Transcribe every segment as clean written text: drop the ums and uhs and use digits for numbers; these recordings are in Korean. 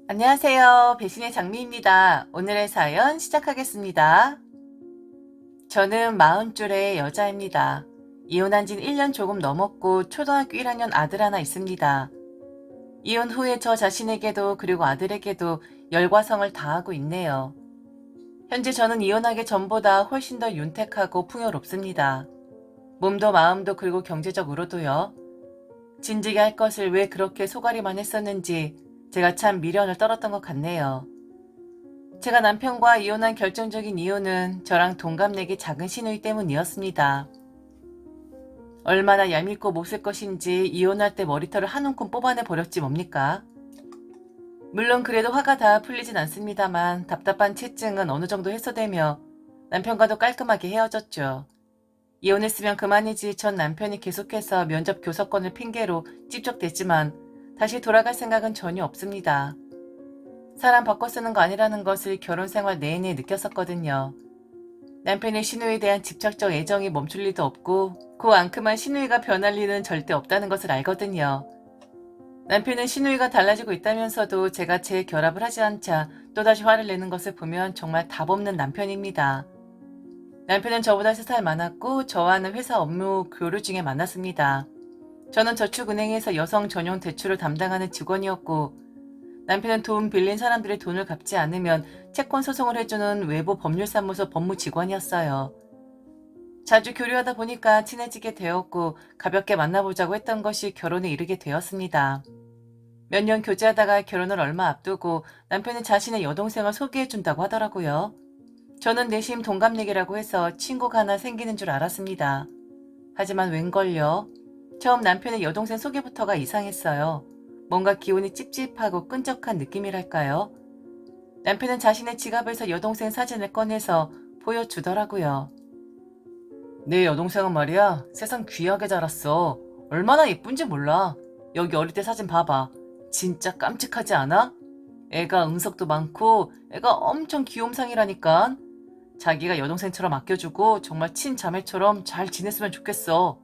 안녕하세요. 배신의 장미입니다. 오늘의 사연 시작하겠습니다. 저는 40줄의 여자입니다. 이혼한 지는 1년 조금 넘었고 초등학교 1학년 아들 하나 있습니다. 이혼 후에 저 자신에게도 그리고 아들에게도 열과 성을 다하고 있네요. 현재 저는 이혼하기 전보다 훨씬 더 윤택하고 풍요롭습니다. 몸도 마음도 그리고 경제적으로도요. 진지게 할 것을 왜 그렇게 소가리만 했었는지 제가 참 미련을 떨었던 것 같네요. 제가 남편과 이혼한 결정적인 이유는 저랑 동갑내기 작은 시누이 때문이었습니다. 얼마나 얄밉고 못쓸 것인지 이혼할 때 머리털을 한 움큼 뽑아내 버렸지 뭡니까? 물론 그래도 화가 다 풀리진 않습니다만 답답한 채증은 어느 정도 해소되며 남편과도 깔끔하게 헤어졌죠. 이혼했으면 그만이지 전 남편이 계속해서 면접 교섭권을 핑계로 찝적댔지만 다시 돌아갈 생각은 전혀 없습니다. 사람 바꿔 쓰는 거 아니라는 것을 결혼 생활 내내 느꼈었거든요. 남편의 시누이에 대한 집착적 애정이 멈출 리도 없고 그 앙큼한 시누이가 변할 리는 절대 없다는 것을 알거든요. 남편은 시누이가 달라지고 있다면서도 제가 재결합을 하지 않자 또다시 화를 내는 것을 보면 정말 답없는 남편입니다. 남편은 저보다 3살 많았고 저와는 회사 업무 교류 중에 만났습니다. 저는 저축은행에서 여성 전용 대출을 담당하는 직원이었고 남편은 돈 빌린 사람들의 돈을 갚지 않으면 채권 소송을 해주는 외부 법률사무소 법무직원이었어요. 자주 교류하다 보니까 친해지게 되었고 가볍게 만나보자고 했던 것이 결혼에 이르게 되었습니다. 몇 년 교제하다가 결혼을 얼마 앞두고 남편은 자신의 여동생을 소개해준다고 하더라고요. 저는 내심 동갑내기라고 해서 친구가 하나 생기는 줄 알았습니다. 하지만 웬걸요? 처음 남편의 여동생 소개부터가 이상했어요. 뭔가 기운이 찝찝하고 끈적한 느낌이랄까요? 남편은 자신의 지갑에서 여동생 사진을 꺼내서 보여주더라고요. 내 여동생은 말이야, 세상 귀하게 자랐어. 얼마나 예쁜지 몰라. 여기 어릴 때 사진 봐봐. 진짜 깜찍하지 않아? 애가 응석도 많고 애가 엄청 귀염상이라니까. 자기가 여동생처럼 아껴주고 정말 친자매처럼 잘 지냈으면 좋겠어.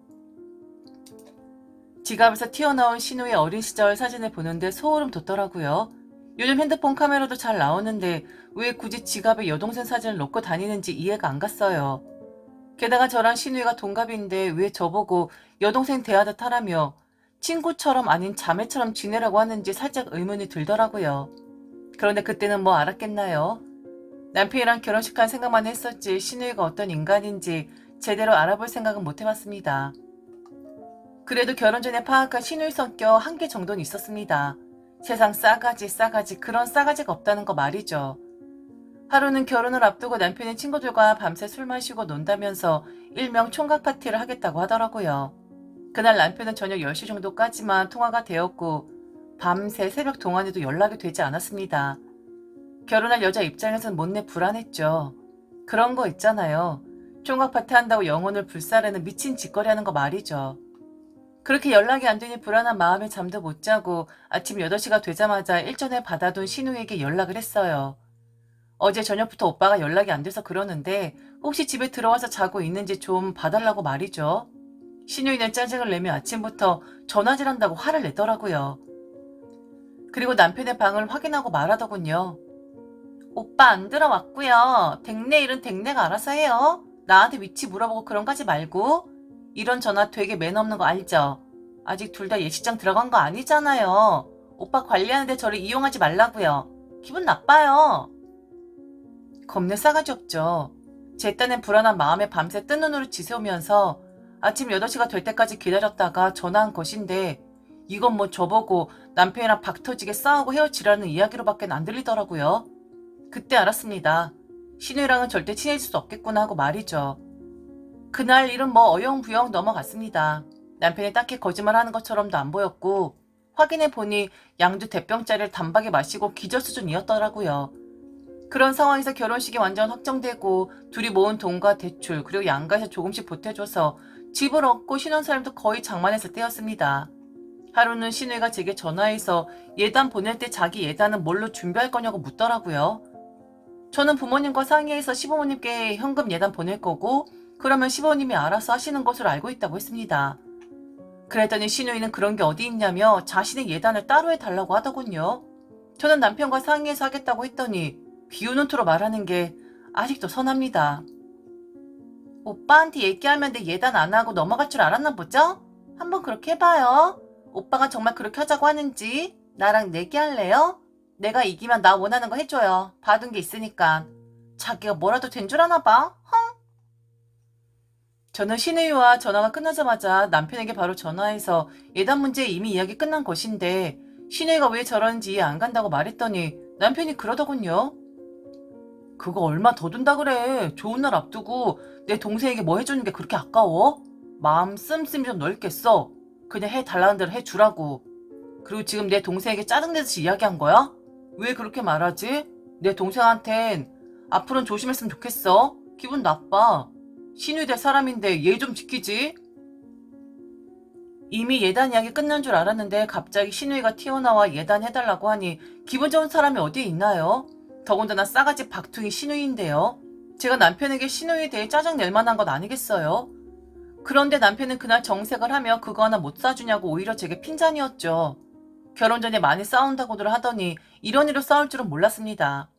지갑에서 튀어나온 신우의 어린 시절 사진을 보는데 소름 돋더라고요. 요즘 핸드폰 카메라도 잘 나오는데 왜 굳이 지갑에 여동생 사진을 넣고 다니는지 이해가 안 갔어요. 게다가 저랑 신우이가 동갑인데 왜 저보고 여동생 대하듯 하라며 친구처럼 아닌 자매처럼 지내라고 하는지 살짝 의문이 들더라고요. 그런데 그때는 뭐 알았겠나요? 남편이랑 결혼식한 생각만 했었지 신우이가 어떤 인간인지 제대로 알아볼 생각은 못 해봤습니다. 그래도 결혼 전에 파악한 신우이 성격 한 개 정도는 있었습니다. 세상 싸가지 그런 싸가지가 없다는 거 말이죠. 하루는 결혼을 앞두고 남편이 친구들과 밤새 술 마시고 논다면서 일명 총각 파티를 하겠다고 하더라고요. 그날 남편은 저녁 10시 정도까지만 통화가 되었고 밤새 새벽 동안에도 연락이 되지 않았습니다. 결혼할 여자 입장에선 못내 불안했죠. 그런 거 있잖아요. 총각 파티 한다고 영혼을 불사르는 미친 짓거리 하는 거 말이죠. 그렇게 연락이 안 되니 불안한 마음에 잠도 못 자고 아침 8시가 되자마자 일전에 받아둔 신우에게 연락을 했어요. 어제 저녁부터 오빠가 연락이 안 돼서 그러는데 혹시 집에 들어와서 자고 있는지 좀 봐달라고 말이죠. 신우이는 짜증을 내며 아침부터 전화질한다고 화를 내더라고요. 그리고 남편의 방을 확인하고 말하더군요. 오빠 안 들어왔고요. 댁내 일은 댁내가 알아서 해요. 나한테 위치 물어보고 그런 거 하지 말고. 이런 전화 되게 매너 없는 거 알죠? 아직 둘 다 예식장 들어간 거 아니잖아요. 오빠 관리하는데 저를 이용하지 말라고요. 기분 나빠요. 겁내 싸가지 없죠. 제 딴엔 불안한 마음에 밤새 뜬 눈으로 지새우면서 아침 8시가 될 때까지 기다렸다가 전화한 것인데 이건 뭐 저보고 남편이랑 박 터지게 싸우고 헤어지라는 이야기로밖에 안 들리더라고요. 그때 알았습니다. 신우이랑은 절대 친해질 수 없겠구나 하고 말이죠. 그날 일은 뭐 어영부영 넘어갔습니다. 남편이 딱히 거짓말하는 것처럼도 안 보였고 확인해보니 양주 대병짜리를 단박에 마시고 기절 수준이었더라고요. 그런 상황에서 결혼식이 완전 확정되고 둘이 모은 돈과 대출 그리고 양가에서 조금씩 보태줘서 집을 얻고 신혼사람도 거의 장만했을 때였습니다. 하루는 신우이가 제게 전화해서 예단 보낼 때 자기 예단은 뭘로 준비할 거냐고 묻더라고요. 저는 부모님과 상의해서 시부모님께 현금 예단 보낼 거고 그러면 시부모님이 알아서 하시는 것으로 알고 있다고 했습니다. 그랬더니 신우이는 그런 게 어디 있냐며 자신의 예단을 따로 해달라고 하더군요. 저는 남편과 상의해서 하겠다고 했더니 비우는 투로 말하는 게 아직도 선합니다. 오빠한테 얘기하면 내 예단 안 하고 넘어갈 줄 알았나 보죠? 한번 그렇게 해봐요. 오빠가 정말 그렇게 하자고 하는지 나랑 내기할래요? 내가 이기면 나 원하는 거 해줘요. 받은 게 있으니까. 자기가 뭐라도 된 줄 아나 봐. 헝? 저는 신우이와 전화가 끝나자마자 남편에게 바로 전화해서 예단 문제 이미 이야기 끝난 것인데 신우이가 왜 저러는지 이해 안 간다고 말했더니 남편이 그러더군요. 그거 얼마 더 둔다 그래. 좋은 날 앞두고 내 동생에게 뭐 해주는 게 그렇게 아까워? 마음 씀씀이 좀 넓게 써. 그냥 해달라는 대로 해주라고. 그리고 지금 내 동생에게 짜증내듯이 이야기한 거야? 왜 그렇게 말하지? 내 동생한텐 앞으로는 조심했으면 좋겠어. 기분 나빠. 신우이 될 사람인데 예의 좀 지키지. 이미 예단 이야기 끝난 줄 알았는데 갑자기 신우이가 튀어나와 예단 해달라고 하니 기분 좋은 사람이 어디에 있나요? 더군다나 싸가지 박퉁이 신우이인데요. 제가 남편에게 신우이에 대해 짜증 낼 만한 것 아니겠어요? 그런데 남편은 그날 정색을 하며 그거 하나 못 사주냐고 오히려 제게 핀잔이었죠. 결혼 전에 많이 싸운다고들 하더니 이런 일로 싸울 줄은 몰랐습니다.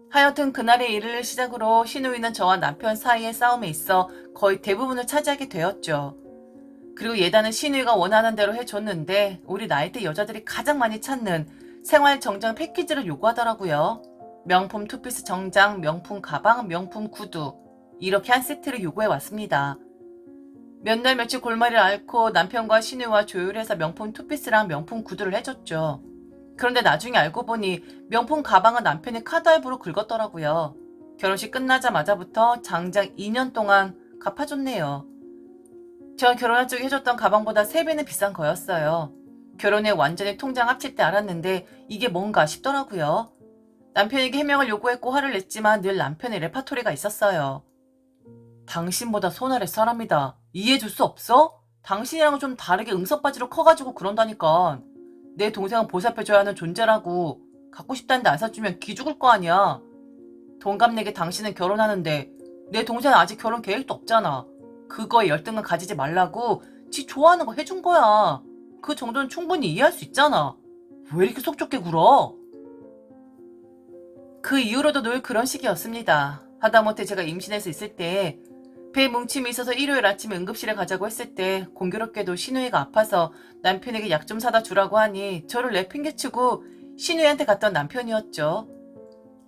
하여튼 그날의 일을 시작으로 신우이는 저와 남편 사이의 싸움에 있어 거의 대부분을 차지하게 되었죠. 그리고 예단은 신우이가 원하는 대로 해줬는데 우리 나이대 여자들이 가장 많이 찾는 생활 정장 패키지를 요구하더라고요. 명품 투피스 정장, 명품 가방, 명품 구두 이렇게 한 세트를 요구해 왔습니다. 몇 날 며칠 골머리를 앓고 남편과 신우이와 조율해서 명품 투피스랑 명품 구두를 해줬죠. 그런데 나중에 알고 보니 명품 가방은 남편이 카드할부로 긁었더라고요. 결혼식 끝나자마자부터 장장 2년 동안 갚아줬네요. 제가 결혼할 적에 해줬던 가방보다 3배는 비싼 거였어요. 결혼에 완전히 통장 합칠 때 알았는데 이게 뭔가 싶더라고요. 남편에게 해명을 요구했고 화를 냈지만 늘 남편의 레파토리가 있었어요. 당신보다 손아래 사람이다. 이해해줄 수 없어? 당신이랑은 좀 다르게 응석바지로 커가지고 그런다니까. 내 동생은 보살펴줘야 하는 존재라고. 갖고 싶다는데 안 사주면 기죽을 거 아니야. 동갑내기 당신은 결혼하는데 내 동생은 아직 결혼 계획도 없잖아. 그거에 열등감 가지지 말라고 지 좋아하는 거 해준 거야. 그 정도는 충분히 이해할 수 있잖아. 왜 이렇게 속 좁게 굴어? 그 이후로도 늘 그런 식이었습니다. 하다못해 제가 임신해서 있을 때 배 뭉침이 있어서 일요일 아침에 응급실에 가자고 했을 때 공교롭게도 신우이가 아파서 남편에게 약 좀 사다 주라고 하니 저를 내팽개치고 신우이한테 갔던 남편이었죠.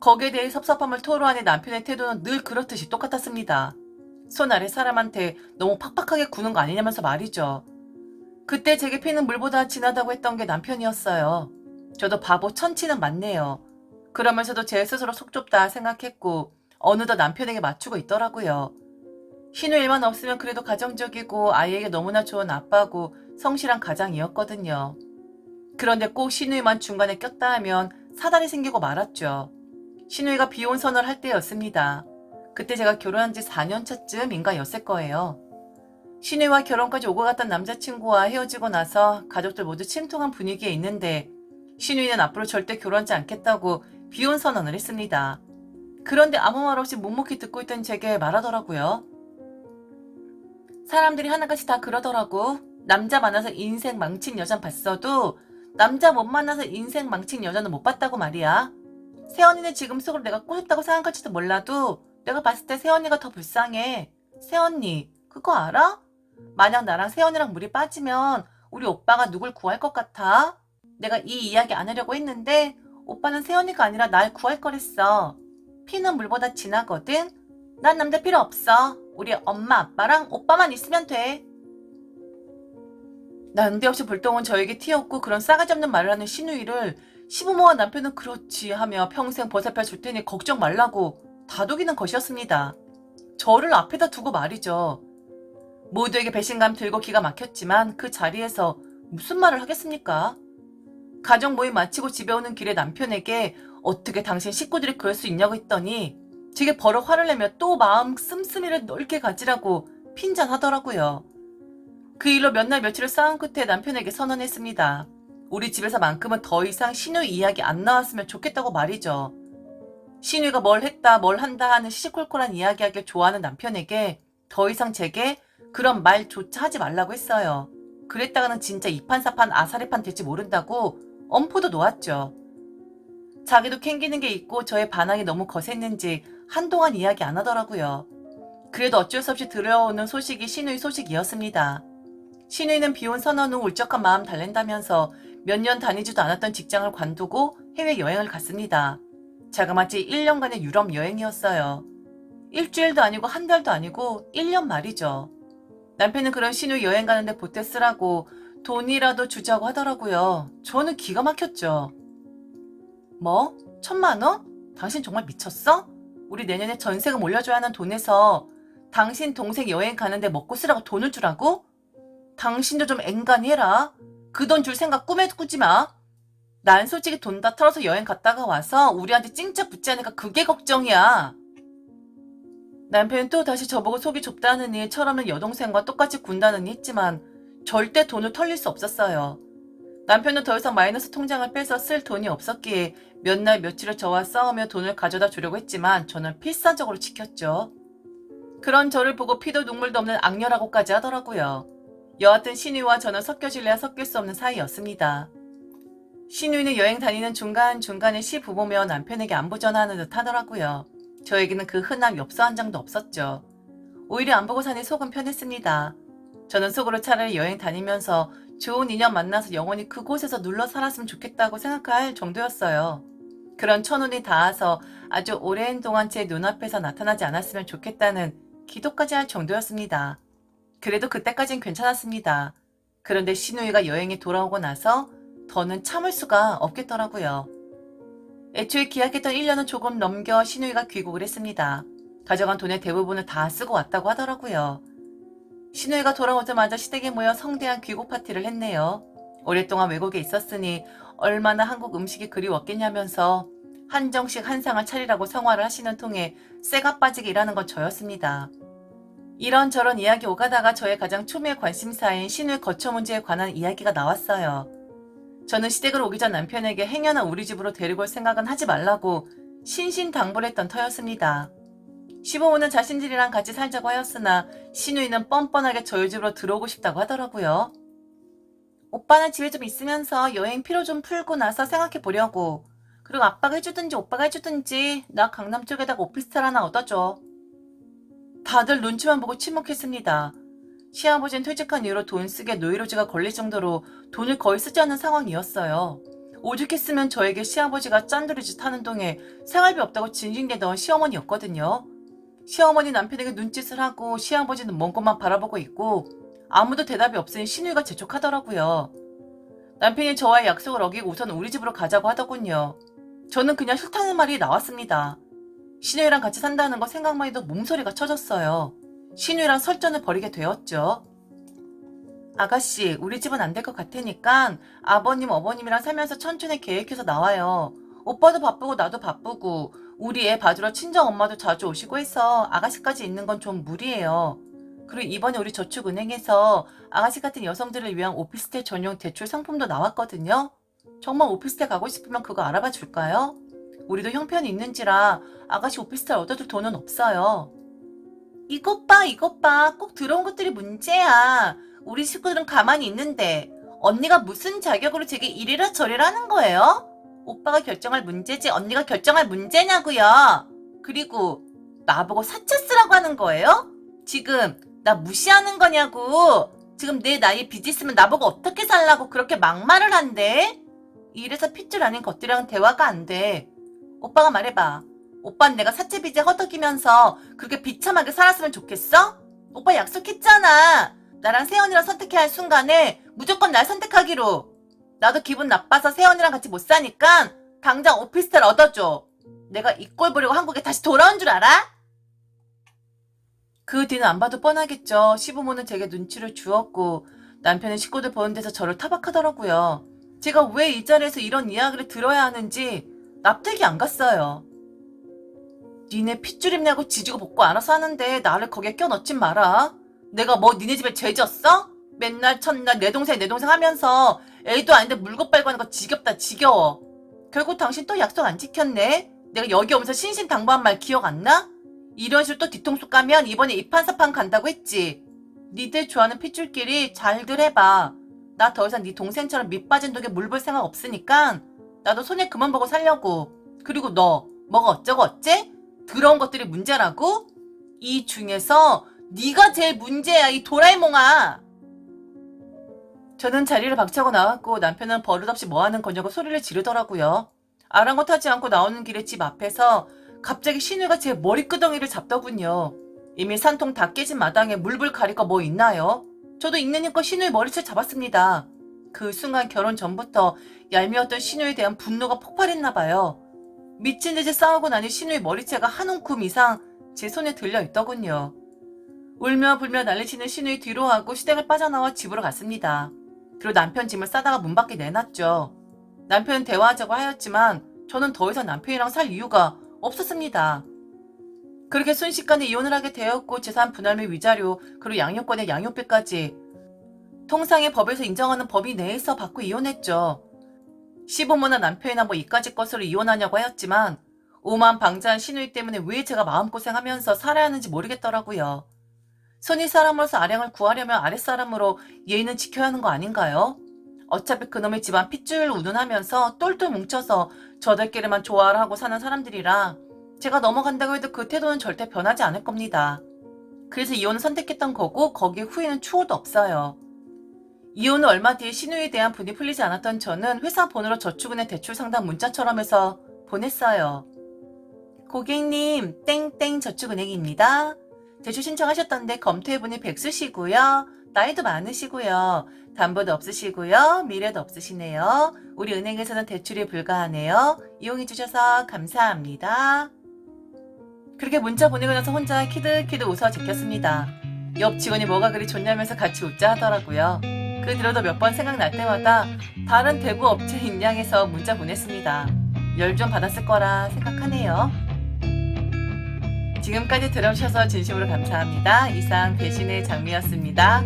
거기에 대해 섭섭함을 토로하는 남편의 태도는 늘 그렇듯이 똑같았습니다. 손 아래 사람한테 너무 팍팍하게 구는 거 아니냐면서 말이죠. 그때 제게 피는 물보다 진하다고 했던 게 남편이었어요. 저도 바보 천치는 맞네요. 그러면서도 제 스스로 속 좁다 생각했고 어느덧 남편에게 맞추고 있더라고요. 신우일만 없으면 그래도 가정적이고 아이에게 너무나 좋은 아빠고 성실한 가장이었거든요. 그런데 꼭 신우이만 중간에 꼈다 하면 사달이 생기고 말았죠. 신우이가 비혼 선언을 할 때였습니다. 그때 제가 결혼한 지 4년 차쯤인가 였을 거예요. 신우이와 결혼까지 오고 갔던 남자친구와 헤어지고 나서 가족들 모두 침통한 분위기에 있는데 신우이는 앞으로 절대 결혼하지 않겠다고 비혼 선언을 했습니다. 그런데 아무 말 없이 묵묵히 듣고 있던 제게 말하더라고요. 사람들이 하나같이 다 그러더라고. 남자 만나서 인생 망친 여잔 봤어도 남자 못 만나서 인생 망친 여자는 못 봤다고 말이야. 세연이네 지금 속으로 내가 꼬셨다고 생각할지도 몰라도 내가 봤을 때 세연이가 더 불쌍해. 세연이 그거 알아? 만약 나랑 세연이랑 물이 빠지면 우리 오빠가 누굴 구할 것 같아? 내가 이 이야기 안 하려고 했는데 오빠는 세연이가 아니라 날 구할 거랬어. 피는 물보다 진하거든? 난 남자 필요 없어. 우리 엄마 아빠랑 오빠만 있으면 돼. 난데없이 불똥은 저에게 튀었고 그런 싸가지 없는 말을 하는 신우이를 시부모와 남편은 그렇지 하며 평생 보살펴 줄 테니 걱정 말라고 다독이는 것이었습니다. 저를 앞에다 두고 말이죠. 모두에게 배신감 들고 기가 막혔지만 그 자리에서 무슨 말을 하겠습니까? 가족 모임 마치고 집에 오는 길에 남편에게 어떻게 당신 식구들이 그럴 수 있냐고 했더니 제게 버럭 화를 내며 또 마음 씀씀이를 넓게 가지라고 핀잔하더라고요. 그 일로 몇 날 며칠을 싸운 끝에 남편에게 선언했습니다. 우리 집에서만큼은 더 이상 신우이 이야기 안 나왔으면 좋겠다고 말이죠. 신우이가 뭘 했다 뭘 한다 하는 시시콜콜한 이야기하길 좋아하는 남편에게 더 이상 제게 그런 말조차 하지 말라고 했어요. 그랬다가는 진짜 이판사판 아사리판 될지 모른다고 엄포도 놓았죠. 자기도 캥기는 게 있고 저의 반항이 너무 거셌는지 한동안 이야기 안 하더라고요. 그래도 어쩔 수 없이 들려오는 소식이 신우이 소식이었습니다. 신우이는 비혼 선언 후 울적한 마음 달랜다면서 몇 년 다니지도 않았던 직장을 관두고 해외여행을 갔습니다. 자그마치 1년간의 유럽 여행이었어요. 일주일도 아니고 한 달도 아니고 1년 말이죠. 남편은 그런 신우이 여행 가는데 보태 쓰라고 돈이라도 주자고 하더라고요. 저는 기가 막혔죠. 뭐? 1,000만 원? 당신 정말 미쳤어? 우리 내년에 전세금 올려줘야 하는 돈에서 당신 동생 여행 가는데 먹고 쓰라고 돈을 주라고? 당신도 좀 앵간히 해라. 그 돈 줄 생각 꿈에 꾸지 마. 난 솔직히 돈 다 털어서 여행 갔다가 와서 우리한테 찡짝 붙지 않을까 그게 걱정이야. 남편은 또 다시 저보고 속이 좁다느니 철없는 여동생과 똑같이 군다느니 했지만 절대 돈을 털릴 수 없었어요. 남편은 더 이상 마이너스 통장을 빼서 쓸 돈이 없었기에 몇 날 며칠을 저와 싸우며 돈을 가져다 주려고 했지만 저는 필사적으로 지켰죠. 그런 저를 보고 피도 눈물도 없는 악녀라고까지 하더라고요. 여하튼 신우이와 저는 섞여질래야 섞일 수 없는 사이였습니다. 신우이는 여행 다니는 중간중간에 시부모며 남편에게 안부 전화하는 듯 하더라고요. 저에게는 그 흔한 엽서 한 장도 없었죠. 오히려 안 보고 사니 속은 편했습니다. 저는 속으로 차라리 여행 다니면서 좋은 인연 만나서 영원히 그곳에서 눌러 살았으면 좋겠다고 생각할 정도였어요. 그런 천운이 닿아서 아주 오랜 동안 제 눈앞에서 나타나지 않았으면 좋겠다는 기도까지 할 정도였습니다. 그래도 그때까진 괜찮았습니다. 그런데 신우이가 여행에 돌아오고 나서 더는 참을 수가 없겠더라고요. 애초에 기약했던 1년은 조금 넘겨 신우이가 귀국을 했습니다. 가져간 돈의 대부분을 다 쓰고 왔다고 하더라고요. 신우이가 돌아오자마자 시댁에 모여 성대한 귀국 파티를 했네요. 오랫동안 외국에 있었으니 얼마나 한국 음식이 그리웠겠냐면서 한정식 한 상을 차리라고 성화를 하시는 통에 쇠가 빠지게 일하는 건 저였습니다. 이런저런 이야기 오가다가 저의 가장 초미의 관심사인 신우이 거처 문제에 관한 이야기가 나왔어요. 저는 시댁을 오기 전 남편에게 행여나 우리 집으로 데리고 올 생각은 하지 말라고 신신당부했던 터였습니다. 시부모는 자신들이랑 같이 살자고 하였으나 신우이는 뻔뻔하게 저희 집으로 들어오고 싶다고 하더라고요. 오빠는 집에 좀 있으면서 여행 피로 좀 풀고 나서 생각해 보려고. 그리고 아빠가 해주든지 오빠가 해주든지 나 강남 쪽에다가 오피스텔 하나 얻어줘. 다들 눈치만 보고 침묵했습니다. 시아버지는 퇴직한 이후로 돈 쓰기에 노이로제가 걸릴 정도로 돈을 거의 쓰지 않는 상황이었어요. 오죽했으면 저에게 시아버지가 짠돌이짓 하는 동에 생활비 없다고 징징대던 시어머니였거든요. 시어머니 남편에게 눈짓을 하고 시아버지는 먼 곳만 바라보고 있고 아무도 대답이 없으니 신우이가 재촉하더라고요. 남편이 저와의 약속을 어기고 우선 우리 집으로 가자고 하더군요. 저는 그냥 싫다는 말이 나왔습니다. 신우이랑 같이 산다는 거 생각만 해도 몸소리가 쳐졌어요. 신우이랑 설전을 벌이게 되었죠. 아가씨, 우리 집은 안 될 것 같으니까 아버님, 어머님이랑 살면서 천천히 계획해서 나와요. 오빠도 바쁘고 나도 바쁘고 우리 애 봐주러 친정엄마도 자주 오시고 해서 아가씨까지 있는 건 좀 무리예요. 그리고 이번에 우리 저축은행에서 아가씨 같은 여성들을 위한 오피스텔 전용 대출 상품도 나왔거든요. 정말 오피스텔 가고 싶으면 그거 알아봐 줄까요? 우리도 형편이 있는지라 아가씨 오피스텔 얻어줄 돈은 없어요. 이것 봐, 이것 봐. 꼭 들어온 것들이 문제야. 우리 식구들은 가만히 있는데 언니가 무슨 자격으로 제게 이리라 저리라 하는 거예요? 오빠가 결정할 문제지 언니가 결정할 문제냐고요. 그리고 나보고 사채 쓰라고 하는 거예요? 지금 나 무시하는 거냐고. 지금 내 나이에 빚 있으면 나보고 어떻게 살라고 그렇게 막말을 한대? 이래서 핏줄 아닌 것들이랑 대화가 안 돼. 오빠가 말해봐. 오빠는 내가 사채 빚에 허덕이면서 그렇게 비참하게 살았으면 좋겠어? 오빠 약속했잖아. 나랑 세연이랑 선택해야 할 순간에 무조건 날 선택하기로. 나도 기분 나빠서 세연이랑 같이 못 사니까 당장 오피스텔 얻어줘. 내가 이 꼴 보려고 한국에 다시 돌아온 줄 알아? 그 뒤는 안 봐도 뻔하겠죠. 시부모는 제게 눈치를 주었고 남편은 식구들 보는 데서 저를 타박하더라고요. 제가 왜 이 자리에서 이런 이야기를 들어야 하는지 납득이 안 갔어요. 니네 핏줄임 내고 지지고 볶고 알아서 하는데 나를 거기에 껴넣진 마라. 내가 뭐 니네 집에 죄졌어? 맨날 첫날 내 동생 하면서 애도 아닌데 물고 빨고 하는 거 지겹다 지겨워. 결국 당신 또 약속 안 지켰네. 내가 여기 오면서 신신당부한 말 기억 안 나? 이런 식으로 또 뒤통수 까면 이번에 이판사판 간다고 했지. 니들 좋아하는 핏줄끼리 잘들 해봐. 나 더 이상 네 동생처럼 밑 빠진 독에 물 볼 생각 없으니까 나도 손해 그만 보고 살려고. 그리고 너 뭐가 어쩌고 어째? 더러운 것들이 문제라고? 이 중에서 네가 제일 문제야, 이 도라에몽아. 저는 자리를 박차고 나왔고 남편은 버릇없이 뭐하는 거냐고 소리를 지르더라고요. 아랑곳하지 않고 나오는 길에 집 앞에서 갑자기 신우이가 제 머리끄덩이를 잡더군요. 이미 산통 다 깨진 마당에 물불 가릴 거 뭐 있나요? 저도 있는 힘껏 신우이 머리채 잡았습니다. 그 순간 결혼 전부터 얄미웠던 신우이에 대한 분노가 폭발했나봐요. 미친 듯이 싸우고 나니 신우이 머리채가 한 움큼 이상 제 손에 들려 있더군요. 울며 불며 난리치는 신우이 뒤로 하고 시댁을 빠져나와 집으로 갔습니다. 그리고 남편 짐을 싸다가 문 밖에 내놨죠. 남편은 대화하자고 하였지만 저는 더 이상 남편이랑 살 이유가 없었습니다. 그렇게 순식간에 이혼을 하게 되었고 재산 분할 및 위자료 그리고 양육권의 양육비까지 통상의 법에서 인정하는 법이 내에서 받고 이혼했죠. 시부모나 남편이나 뭐 이까짓 것으로 이혼하냐고 하였지만 오만방자한 신우이 때문에 왜 제가 마음고생하면서 살아야 하는지 모르겠더라고요. 선의 사람으로서 아량을 구하려면 아랫사람으로 예의는 지켜야 하는 거 아닌가요? 어차피 그놈의 집안 핏줄 운운하면서 똘똘 뭉쳐서 저들끼리만 좋아를 하고 사는 사람들이라 제가 넘어간다고 해도 그 태도는 절대 변하지 않을 겁니다. 그래서 이혼을 선택했던 거고 거기에 후회는 추호도 없어요. 이혼 후 얼마 뒤에 신우에 대한 분이 풀리지 않았던 저는 회사 번호로 저축은행 대출 상담 문자처럼 해서 보냈어요. 고객님, 땡땡 저축은행입니다. 대출 신청하셨던데 검토해보니 백수시고요. 나이도 많으시고요. 담보도 없으시고요. 미래도 없으시네요. 우리 은행에서는 대출이 불가하네요. 이용해주셔서 감사합니다. 그렇게 문자 보내고 나서 혼자 키득키득 웃어 제꼈습니다. 옆 직원이 뭐가 그리 좋냐면서 같이 웃자 하더라고요. 그 뒤로도 몇 번 생각날 때마다 다른 대부 업체 인양해서 문자 보냈습니다. 열 좀 받았을 거라 생각하네요. 지금까지 들어주셔서 진심으로 감사합니다. 이상 배신의 장미였습니다.